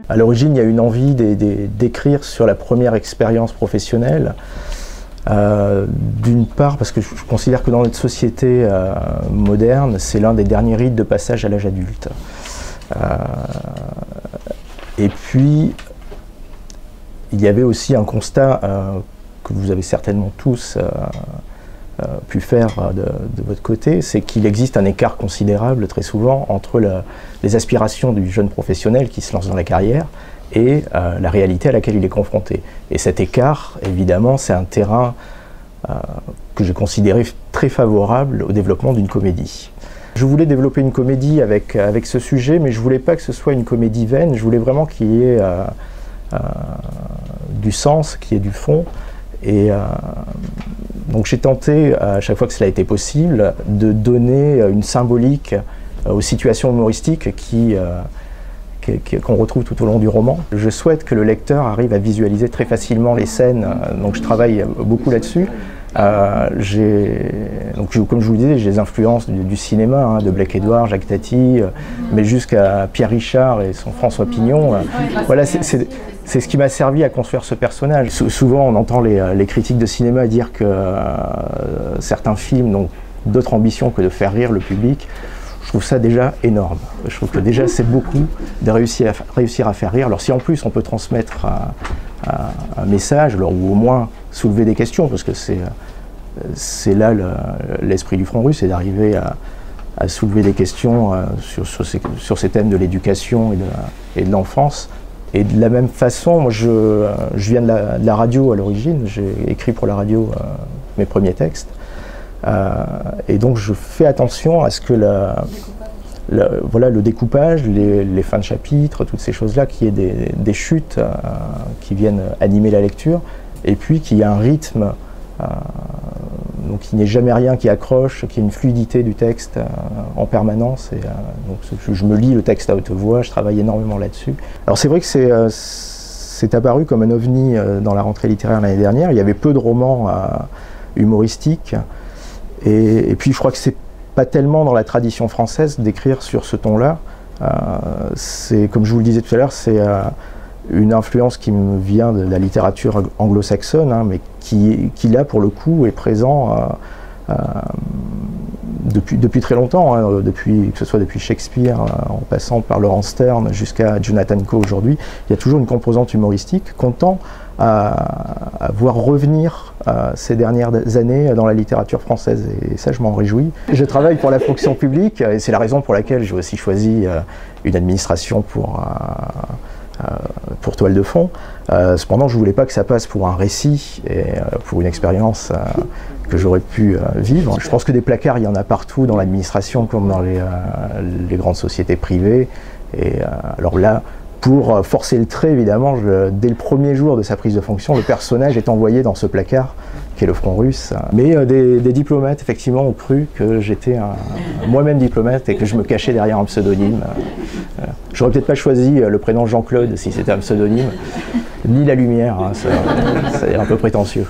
À l'origine, il y a une envie d'écrire sur la première expérience professionnelle. D'une part, parce que je considère que dans notre société moderne, c'est l'un des derniers rites de passage à l'âge adulte. Et puis, il y avait aussi un constat que vous avez certainement tous pu faire de votre côté, c'est qu'il existe un écart considérable très souvent entre les aspirations du jeune professionnel qui se lance dans la carrière et la réalité à laquelle il est confronté. Et cet écart, évidemment, c'est un terrain que j'ai considéré très favorable au développement d'une comédie. Je voulais développer une comédie avec ce sujet, mais je ne voulais pas que ce soit une comédie vaine, je voulais vraiment qu'il y ait du sens, qu'il y ait du fond. Et donc j'ai tenté, à chaque fois que cela a été possible, de donner une symbolique aux situations humoristiques qu'on retrouve tout au long du roman. Je souhaite que le lecteur arrive à visualiser très facilement les scènes, donc je travaille beaucoup là-dessus. Donc, comme je vous le disais, j'ai des influences du cinéma, hein, de Blake Edwards, Jacques Tati, mais jusqu'à Pierre Richard et son François Pignon. Voilà, c'est ce qui m'a servi à construire ce personnage. Souvent, on entend les critiques de cinéma dire que certains films n'ont d'autre ambition que de faire rire le public. Je trouve ça déjà énorme. Je trouve que déjà c'est beaucoup de réussir à faire rire. Alors si en plus on peut transmettre un message, ou au moins soulever des questions, parce que c'est là l'esprit du Front Russe, c'est d'arriver à soulever des questions sur ces thèmes de l'éducation et de l'enfance. Et de la même façon, moi je viens de la radio à l'origine, j'ai écrit pour la radio mes premiers textes. Et donc je fais attention à ce que voilà, le découpage, les fins de chapitre, toutes ces choses-là, qu'il y ait des chutes qui viennent animer la lecture, et puis qu'il y ait un rythme, donc qu'il n'y ait jamais rien qui accroche, qu'il y ait une fluidité du texte en permanence. Et, donc je me lis le texte à haute voix, je travaille énormément là-dessus. Alors c'est vrai que c'est apparu comme un ovni dans la rentrée littéraire l'année dernière. Il y avait peu de romans humoristiques. Et puis je crois que c'est pas tellement dans la tradition française d'écrire sur ce ton-là. C'est, comme je vous le disais tout à l'heure, c'est une influence qui me vient de la littérature anglo-saxonne, hein, mais qui là pour le coup est présent depuis très longtemps, hein, que ce soit depuis Shakespeare, en passant par Laurence Sterne jusqu'à Jonathan Coe aujourd'hui. Il y a toujours une composante humoristique qu'on tend à voir revenir ces dernières années dans la littérature française, et ça je m'en réjouis. Je travaille pour la fonction publique et c'est la raison pour laquelle j'ai aussi choisi une administration pour toile de fond. Cependant je ne voulais pas que ça passe pour un récit et pour une expérience que j'aurais pu vivre. Je pense que des placards il y en a partout dans l'administration comme dans les grandes sociétés privées, et alors là, pour forcer le trait, évidemment, dès le premier jour de sa prise de fonction, le personnage est envoyé dans ce placard, qui est le Front Russe. Mais des diplomates, effectivement, ont cru que j'étais moi-même diplomate et que je me cachais derrière un pseudonyme. J'aurais peut-être pas choisi le prénom Jean-Claude si c'était un pseudonyme, ni la lumière, hein, ça est un peu prétentieux.